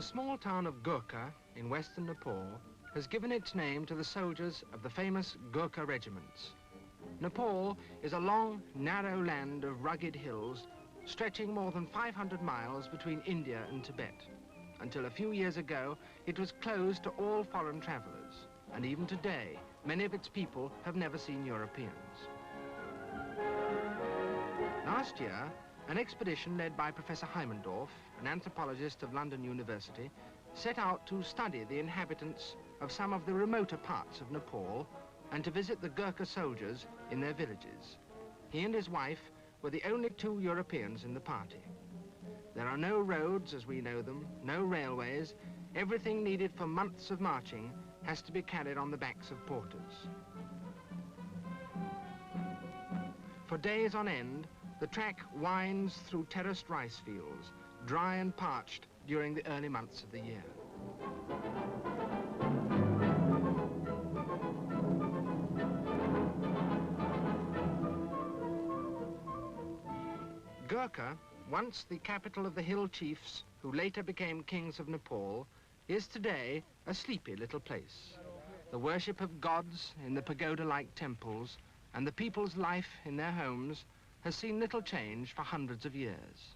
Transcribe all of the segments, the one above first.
small town of Gurkha in western Nepal has given its name to the soldiers of the famous Gurkha regiments. Nepal is a long, narrow land of rugged hills stretching more than 500 miles between India and Tibet. Until a few years ago, it was closed to all foreign travelers, and even today, many of its people have never seen Europeans. Last year, an expedition led by Professor Heimendorf, an anthropologist of London University, set out to study the inhabitants of some of the remoter parts of Nepal and to visit the Gurkha soldiers in their villages. He and his wife were the only two Europeans in the party. There are no roads as we know them, no railways. Everything needed for months of marching has to be carried on the backs of porters. For days on end, the track winds through terraced rice fields, dry and parched during the early months of the year. Gurkha, once the capital of the hill chiefs who later became kings of Nepal, is today a sleepy little place. The worship of gods in the pagoda-like temples and the people's life in their homes has seen little change for hundreds of years.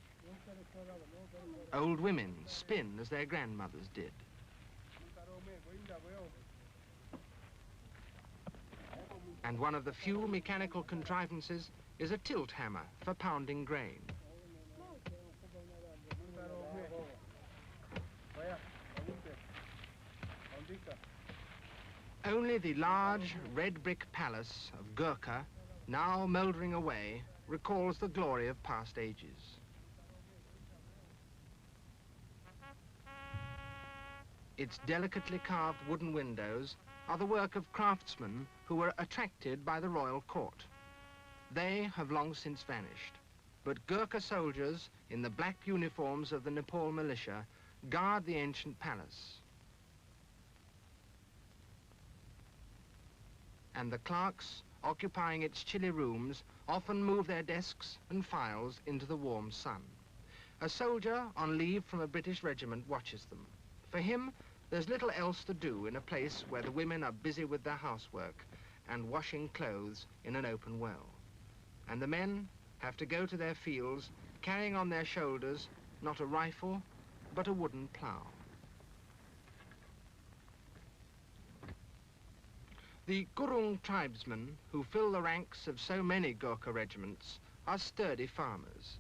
Old women spin as their grandmothers did. And one of the few mechanical contrivances is a tilt hammer for pounding grain. Only the large red brick palace of Gurkha, now mouldering away, recalls the glory of past ages. Its delicately carved wooden windows are the work of craftsmen who were attracted by the royal court. They have long since vanished, but Gurkha soldiers in the black uniforms of the Nepal militia guard the ancient palace. And the clerks occupying its chilly rooms often move their desks and files into the warm sun. A soldier on leave from a British regiment watches them. For him, there's little else to do in a place where the women are busy with their housework and washing clothes in an open well. And the men have to go to their fields carrying on their shoulders not a rifle, but a wooden plough. The Gurung tribesmen who fill the ranks of so many Gurkha regiments are sturdy farmers.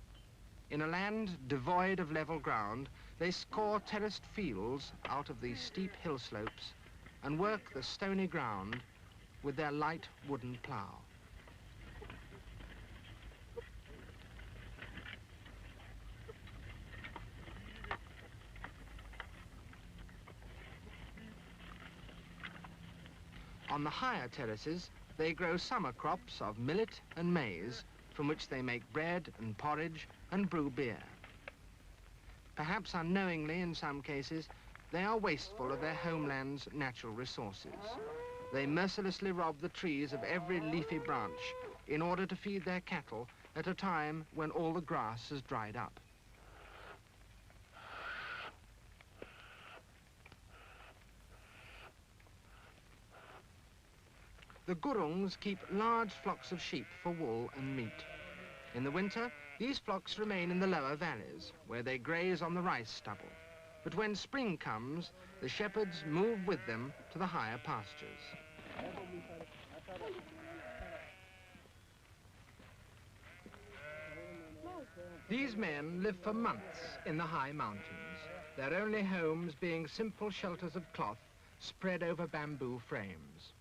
In a land devoid of level ground, they score terraced fields out of the steep hill slopes and work the stony ground with their light wooden plough. On the higher terraces, they grow summer crops of millet and maize, from which they make bread and porridge and brew beer. Perhaps unknowingly in some cases, they are wasteful of their homeland's natural resources. They mercilessly rob the trees of every leafy branch in order to feed their cattle at a time when all the grass has dried up. The Gurungs keep large flocks of sheep for wool and meat. In the winter, these flocks remain in the lower valleys, where they graze on the rice stubble. But when spring comes, the shepherds move with them to the higher pastures. These men live for months in the high mountains, their only homes being simple shelters of cloth spread over bamboo frames.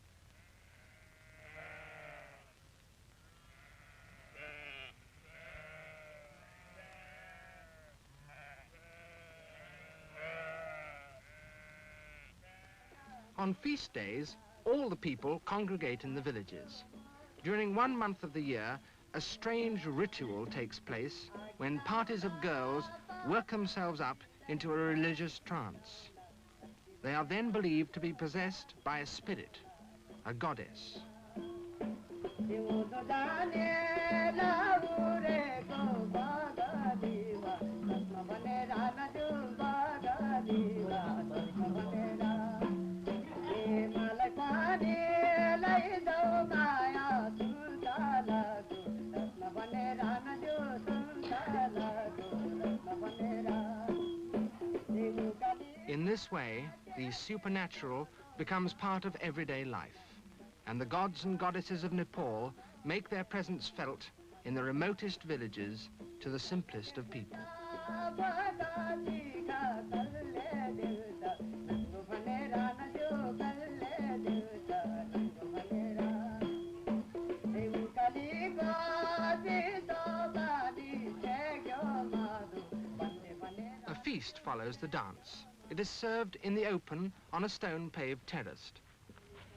On feast days, all the people congregate in the villages. During 1 month of the year, a strange ritual takes place when parties of girls work themselves up into a religious trance. They are then believed to be possessed by a spirit, a goddess. this way, the supernatural becomes part of everyday life, and the gods and goddesses of Nepal make their presence felt in the remotest villages to the simplest of people. A feast follows the dance. It is served in the open on a stone-paved terrace.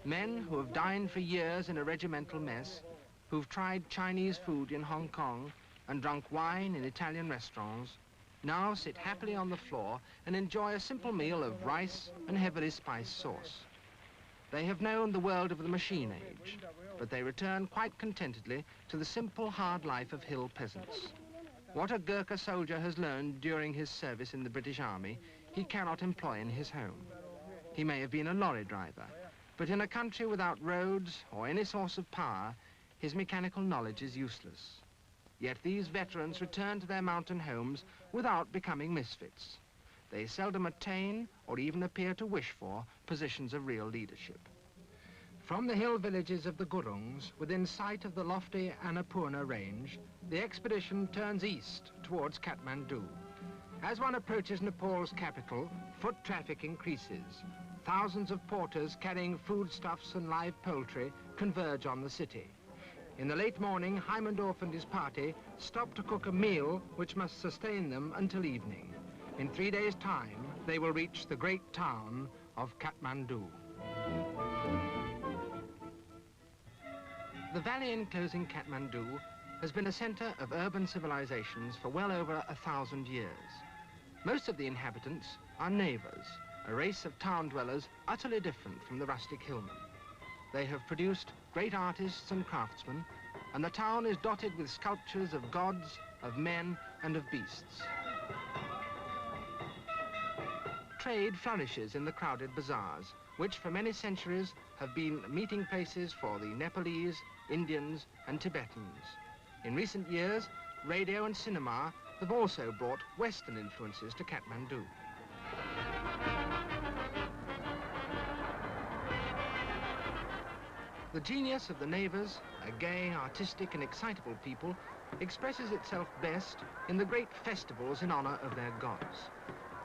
Men who have dined for years in a regimental mess, who've tried Chinese food in Hong Kong and drunk wine in Italian restaurants, now sit happily on the floor and enjoy a simple meal of rice and heavily spiced sauce. They have known the world of the machine age, but they return quite contentedly to the simple, hard life of hill peasants. What a Gurkha soldier has learned during his service in the British Army, he cannot employ in his home. He may have been a lorry driver, but in a country without roads or any source of power, his mechanical knowledge is useless. Yet these veterans return to their mountain homes without becoming misfits. They seldom attain or even appear to wish for positions of real leadership. From the hill villages of the Gurungs, within sight of the lofty Annapurna range, the expedition turns east towards Kathmandu. As one approaches Nepal's capital, foot traffic increases. Thousands of porters carrying foodstuffs and live poultry converge on the city. In the late morning, Heimendorf and his party stop to cook a meal which must sustain them until evening. In 3 days' time, they will reach the great town of Kathmandu. The valley enclosing Kathmandu has been a center of urban civilizations for well over 1,000 years. Most of the inhabitants are neighbors, a race of town dwellers utterly different from the rustic hillmen. They have produced great artists and craftsmen, and the town is dotted with sculptures of gods, of men, and of beasts. Trade flourishes in the crowded bazaars, which for many centuries have been meeting places for the Nepalese, Indians, and Tibetans. In recent years, radio and cinema have also brought Western influences to Kathmandu. The genius of the neighbors, a gay, artistic, and excitable people, expresses itself best in the great festivals in honor of their gods.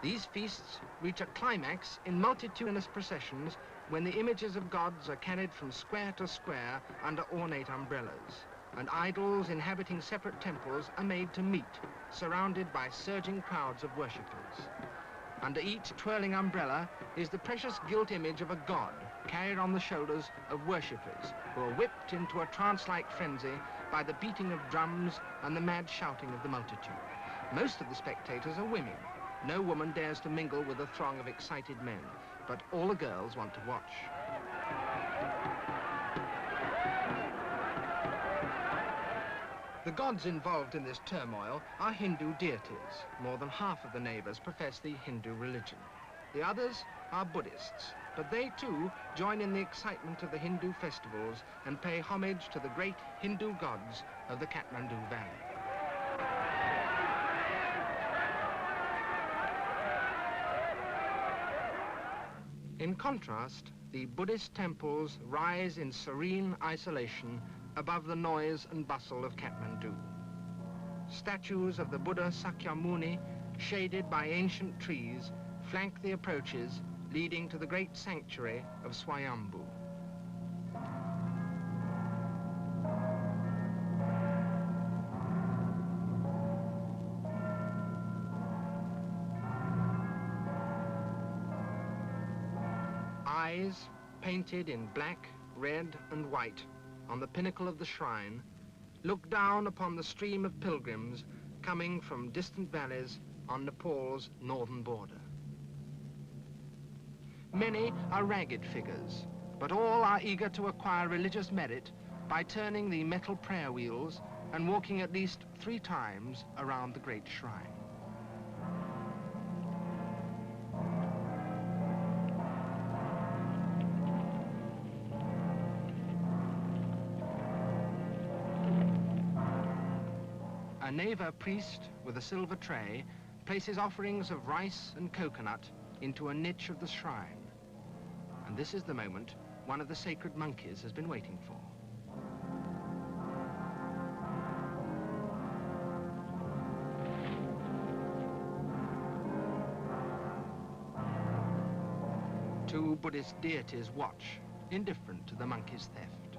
These feasts reach a climax in multitudinous processions when the images of gods are carried from square to square under ornate umbrellas, and idols inhabiting separate temples are made to meet, surrounded by surging crowds of worshippers. Under each twirling umbrella is the precious gilt image of a god carried on the shoulders of worshippers who are whipped into a trance-like frenzy by the beating of drums and the mad shouting of the multitude. Most of the spectators are women. No woman dares to mingle with a throng of excited men, but all the girls want to watch. The gods involved in this turmoil are Hindu deities. More than half of the neighbors profess the Hindu religion. The others are Buddhists, but they too join in the excitement of the Hindu festivals and pay homage to the great Hindu gods of the Kathmandu Valley. In contrast, the Buddhist temples rise in serene isolation above the noise and bustle of Kathmandu. Statues of the Buddha Sakyamuni, shaded by ancient trees, flank the approaches leading to the great sanctuary of Swayambhu. Eyes painted in black, red, and white on the pinnacle of the shrine look down upon the stream of pilgrims coming from distant valleys on Nepal's northern border. Many are ragged figures, but all are eager to acquire religious merit by turning the metal prayer wheels and walking at least 3 times around the great shrine. A Neva priest with a silver tray places offerings of rice and coconut into a niche of the shrine. And this is the moment one of the sacred monkeys has been waiting for. Two Buddhist deities watch, indifferent to the monkey's theft.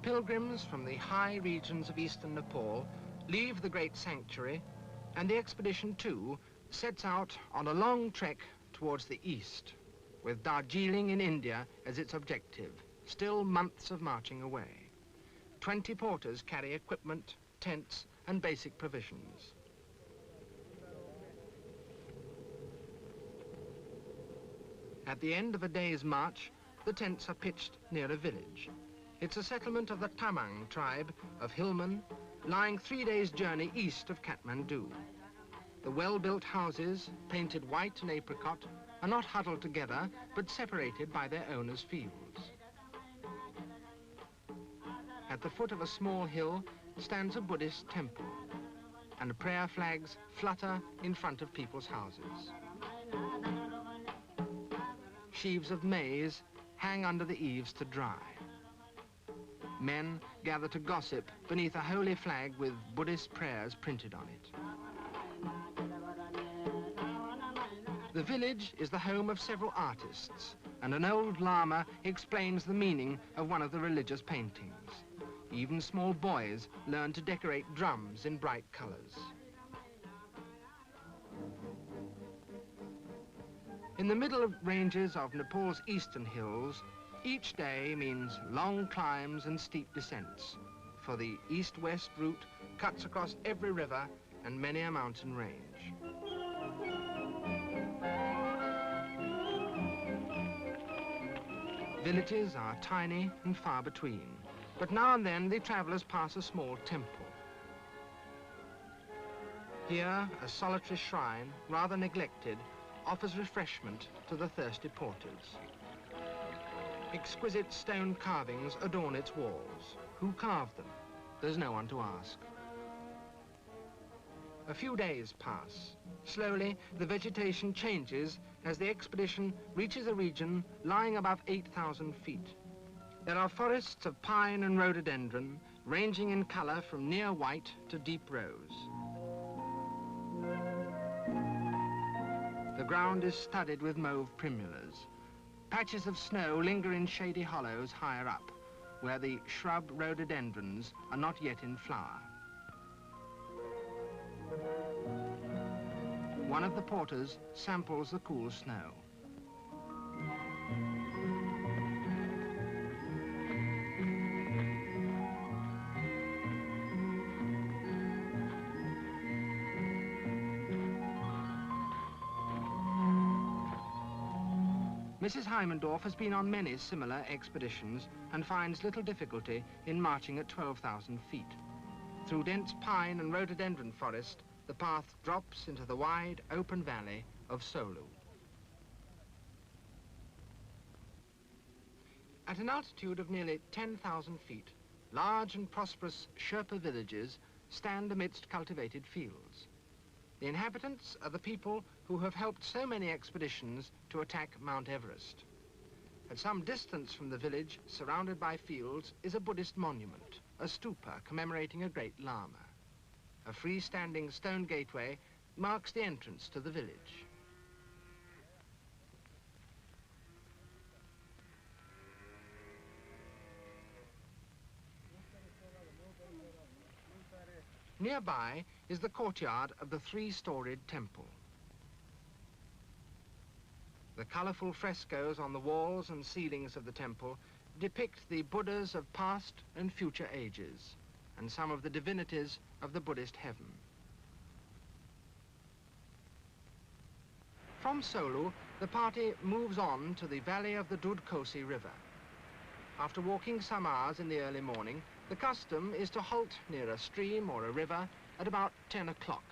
Pilgrims from the high regions of eastern Nepal leave the great sanctuary, and the expedition too sets out on a long trek towards the east, with Darjeeling in India as its objective, still months of marching away. 20 porters carry equipment, tents, and basic provisions. At the end of a day's march, the tents are pitched near a village. It's a settlement of the Tamang tribe of hillmen, lying 3 days' journey east of Kathmandu. The well-built houses, painted white and apricot, are not huddled together, but separated by their owners' fields. At the foot of a small hill stands a Buddhist temple, and prayer flags flutter in front of people's houses. Sheaves of maize hang under the eaves to dry. Men gather to gossip beneath a holy flag with Buddhist prayers printed on it. The village is the home of several artists, and an old lama explains the meaning of one of the religious paintings. Even small boys learn to decorate drums in bright colors. In the middle ranges of Nepal's eastern hills, each day means long climbs and steep descents, for the east-west route cuts across every river and many a mountain range. Villages are tiny and far between, but now and then the travelers pass a small temple. Here, a solitary shrine, rather neglected, offers refreshment to the thirsty porters. Exquisite stone carvings adorn its walls. Who carved them? There's no one to ask. A few days pass. Slowly, the vegetation changes as the expedition reaches a region lying above 8,000 feet. There are forests of pine and rhododendron, ranging in color from near white to deep rose. The ground is studded with mauve primulas. Patches of snow linger in shady hollows higher up, where the shrub rhododendrons are not yet in flower. One of the porters samples the cool snow. Mrs. Heimendorf has been on many similar expeditions and finds little difficulty in marching at 12,000 feet. Through dense pine and rhododendron forest, the path drops into the wide, open valley of Solu. At an altitude of nearly 10,000 feet, large and prosperous Sherpa villages stand amidst cultivated fields. The inhabitants are the people who have helped so many expeditions to attack Mount Everest. At some distance from the village, surrounded by fields, is a Buddhist monument, a stupa commemorating a great lama. A freestanding stone gateway marks the entrance to the village. Nearby is the courtyard of the three-storied temple. The colorful frescoes on the walls and ceilings of the temple depict the Buddhas of past and future ages, and some of the divinities of the Buddhist heaven. From Solu, the party moves on to the valley of the Dudkosi River. After walking some hours in the early morning, the custom is to halt near a stream or a river at about 10 o'clock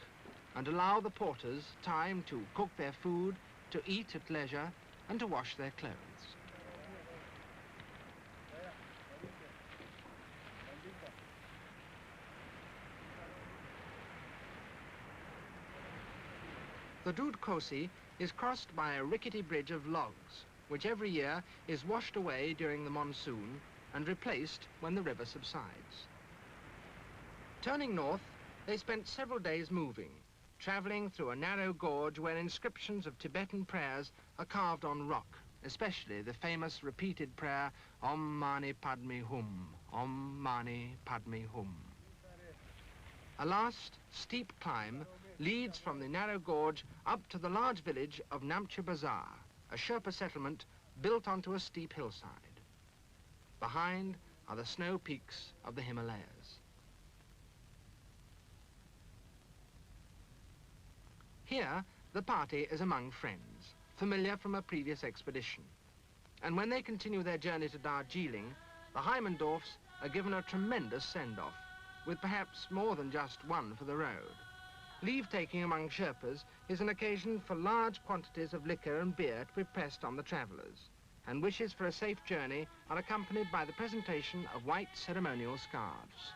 and allow the porters time to cook their food, to eat at leisure, and to wash their clothes. The Dud Kosi is crossed by a rickety bridge of logs, which every year is washed away during the monsoon and replaced when the river subsides. Turning north, they spent several days moving, travelling through a narrow gorge where inscriptions of Tibetan prayers are carved on rock, especially the famous repeated prayer, Om Mani Padme Hum, Om Mani Padme Hum. A last steep climb leads from the narrow gorge up to the large village of Namche Bazaar, a Sherpa settlement built onto a steep hillside. Behind are the snow peaks of the Himalayas. Here, the party is among friends, familiar from a previous expedition. And when they continue their journey to Darjeeling, the Heimendorfs are given a tremendous send-off, with perhaps more than just one for the road. Leave-taking among Sherpas is an occasion for large quantities of liquor and beer to be pressed on the travellers, and wishes for a safe journey are accompanied by the presentation of white ceremonial scarves.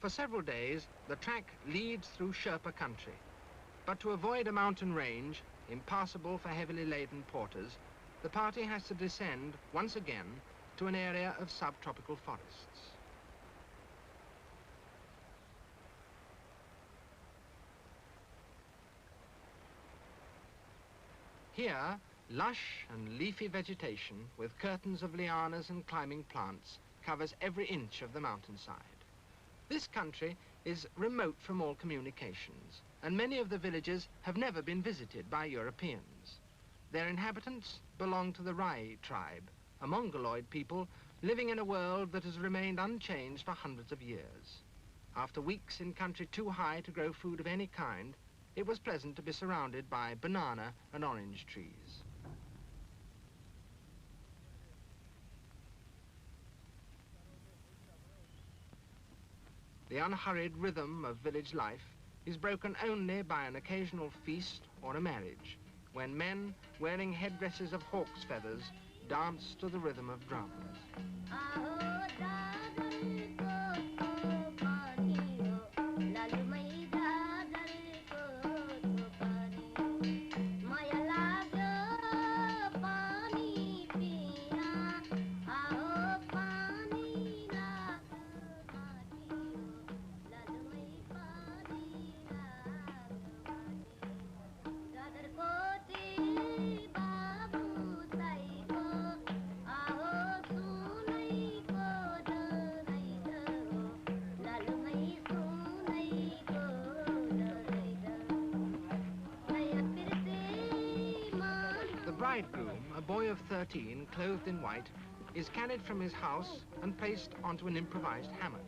For several days, the track leads through Sherpa country, but to avoid a mountain range, impassable for heavily laden porters, the party has to descend once again to an area of subtropical forests. Here, lush and leafy vegetation with curtains of lianas and climbing plants covers every inch of the mountainside. This country is remote from all communications, and many of the villages have never been visited by Europeans. Their inhabitants belong to the Rai tribe, a Mongoloid people living in a world that has remained unchanged for hundreds of years. After weeks in country too high to grow food of any kind, it was pleasant to be surrounded by banana and orange trees. The unhurried rhythm of village life is broken only by an occasional feast or a marriage, when men wearing headdresses of hawk's feathers dance to the rhythm of drums. The bridegroom, a boy of 13, clothed in white, is carried from his house and placed onto an improvised hammock.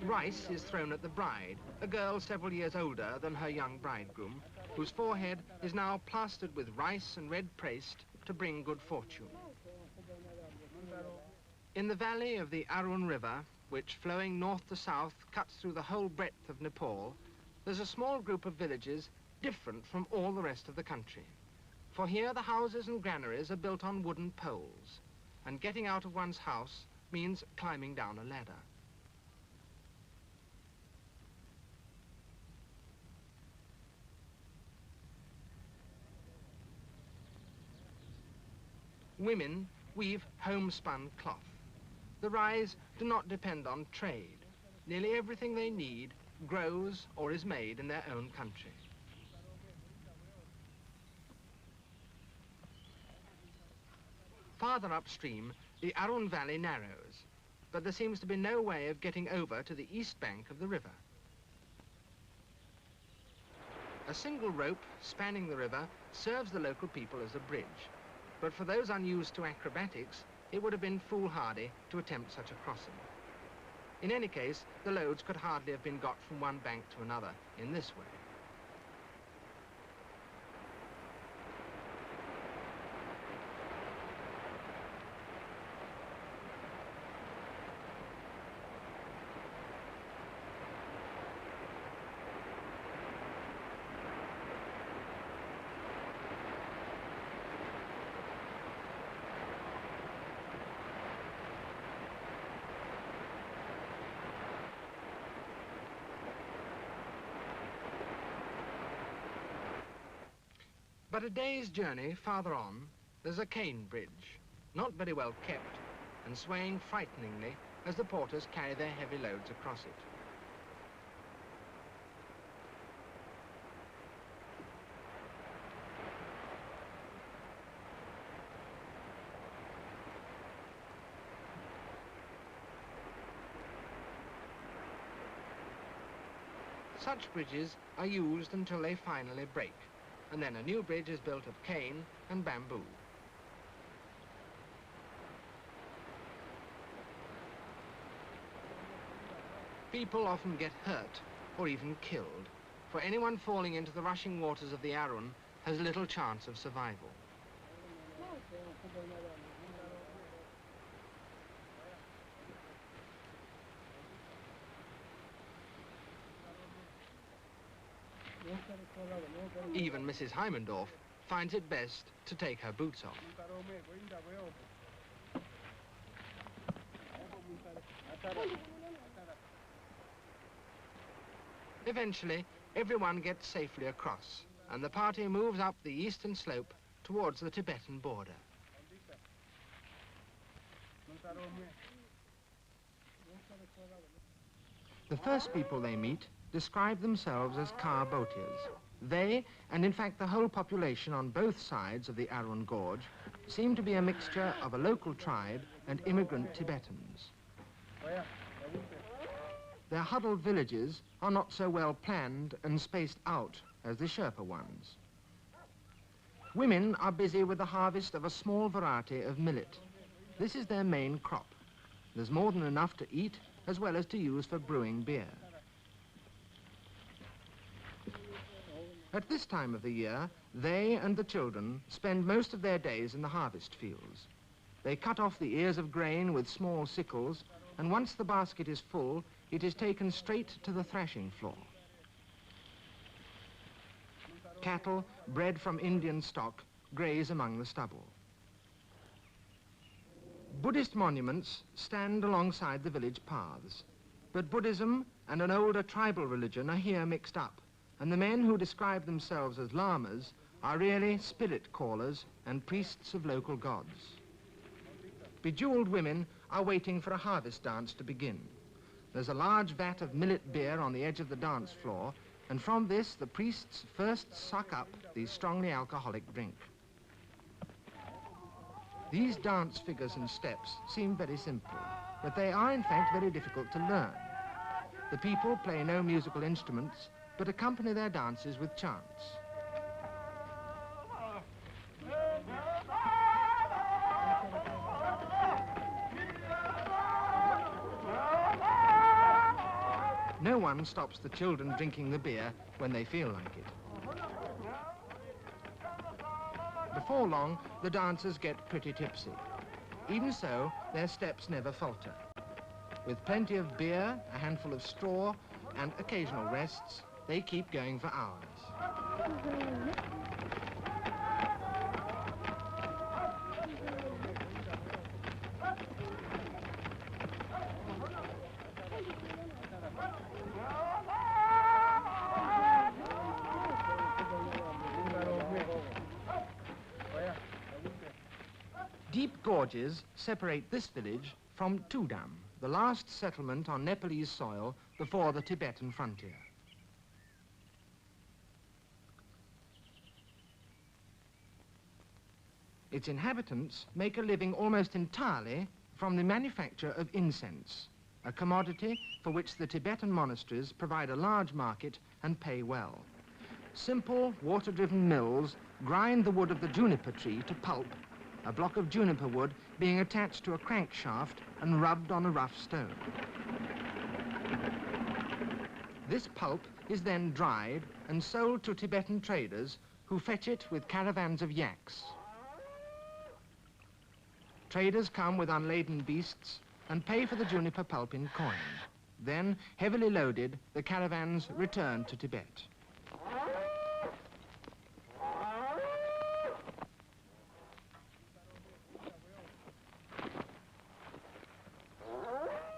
Rice is thrown at the bride, a girl several years older than her young bridegroom, whose forehead is now plastered with rice and red paste to bring good fortune. In the valley of the Arun River, which flowing north to south cuts through the whole breadth of Nepal, there's a small group of villages different from all the rest of the country. For here the houses and granaries are built on wooden poles, and getting out of one's house means climbing down a ladder. Women weave homespun cloth. The Rais do not depend on trade. Nearly everything they need grows or is made in their own country. Farther upstream, the Arun Valley narrows, but there seems to be no way of getting over to the east bank of the river. A single rope spanning the river serves the local people as a bridge, but for those unused to acrobatics, it would have been foolhardy to attempt such a crossing. In any case, the loads could hardly have been got from one bank to another in this way. But a day's journey farther on, there's a cane bridge, not very well kept, and swaying frighteningly as the porters carry their heavy loads across it. Such bridges are used until they finally break, and then a new bridge is built of cane and bamboo. People often get hurt or even killed, for anyone falling into the rushing waters of the Arun has little chance of survival. Even Mrs. Heimendorf finds it best to take her boots off. Eventually, everyone gets safely across, and the party moves up the eastern slope towards the Tibetan border. The first people they meet describe themselves as Ka Botias. They, and in fact the whole population on both sides of the Arun Gorge, seem to be a mixture of a local tribe and immigrant Tibetans. Their huddled villages are not so well planned and spaced out as the Sherpa ones. Women are busy with the harvest of a small variety of millet. This is their main crop. There's more than enough to eat as well as to use for brewing beer. At this time of the year, they and the children spend most of their days in the harvest fields. They cut off the ears of grain with small sickles, and once the basket is full, it is taken straight to the thrashing floor. Cattle, bred from Indian stock, graze among the stubble. Buddhist monuments stand alongside the village paths, but Buddhism and an older tribal religion are here mixed up, and the men who describe themselves as lamas are really spirit callers and priests of local gods. Bejeweled women are waiting for a harvest dance to begin. There's a large vat of millet beer on the edge of the dance floor, and from this the priests first suck up the strongly alcoholic drink. These dance figures and steps seem very simple, but they are in fact very difficult to learn. The people play no musical instruments, but accompany their dances with chants. No one stops the children drinking the beer when they feel like it. Before long, the dancers get pretty tipsy. Even so, their steps never falter. With plenty of beer, a handful of straw, and occasional rests, they keep going for hours. Deep gorges separate this village from Tudam, the last settlement on Nepalese soil before the Tibetan frontier. Its inhabitants make a living almost entirely from the manufacture of incense, a commodity for which the Tibetan monasteries provide a large market and pay well. Simple, water-driven mills grind the wood of the juniper tree to pulp, a block of juniper wood being attached to a crankshaft and rubbed on a rough stone. This pulp is then dried and sold to Tibetan traders who fetch it with caravans of yaks. Traders come with unladen beasts and pay for the juniper pulp in coin. Then, heavily loaded, the caravans return to Tibet.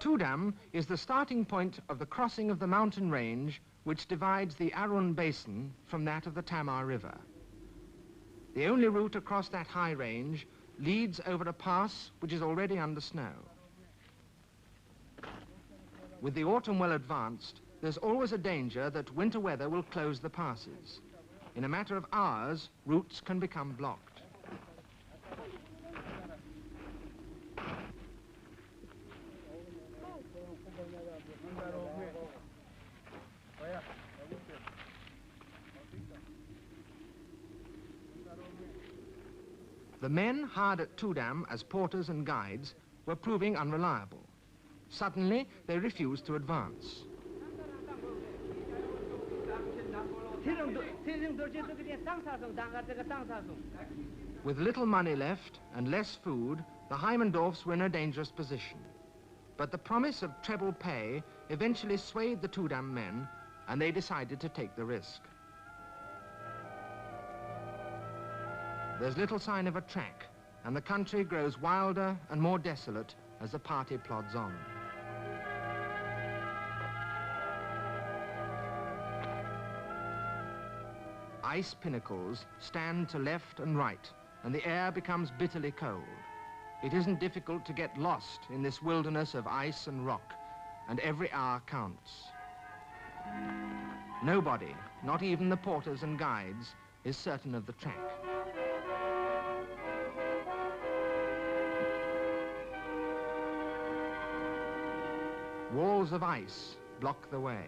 Tudam is the starting point of the crossing of the mountain range which divides the Arun Basin from that of the Tamar River. The only route across that high range leads over a pass which is already under snow. With the autumn well advanced, there's always a danger that winter weather will close the passes. In a matter of hours, routes can become blocked. The men hired at Tudam as porters and guides were proving unreliable. Suddenly, they refused to advance. With little money left and less food, the Heimendorfs were in a dangerous position. But the promise of treble pay eventually swayed the Tudam men, and they decided to take the risk. There's little sign of a track, and the country grows wilder and more desolate as the party plods on. Ice pinnacles stand to left and right, and the air becomes bitterly cold. It isn't difficult to get lost in this wilderness of ice and rock, and every hour counts. Nobody, not even the porters and guides, is certain of the track. Walls of ice block the way.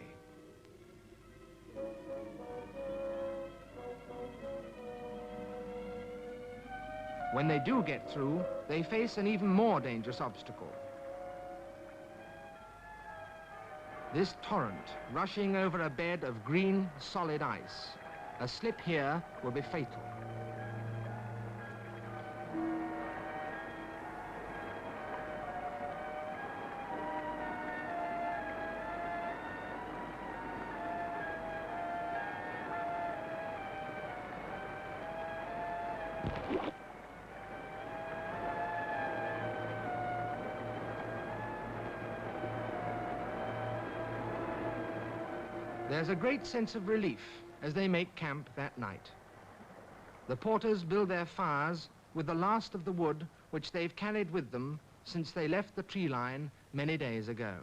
When they do get through, they face an even more dangerous obstacle. This torrent rushing over a bed of green, solid ice. A slip here will be fatal. There's a great sense of relief as they make camp that night. The porters build their fires with the last of the wood which they've carried with them since they left the tree line many days ago.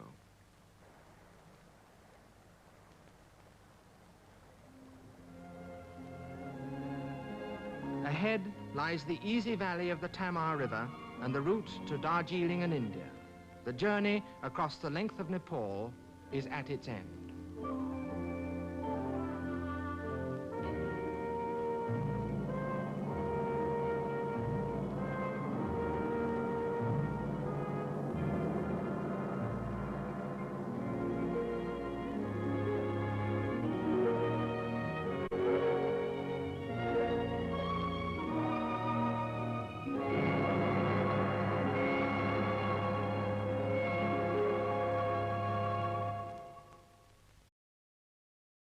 Ahead lies the easy valley of the Tamar River and the route to Darjeeling and India. The journey across the length of Nepal is at its end.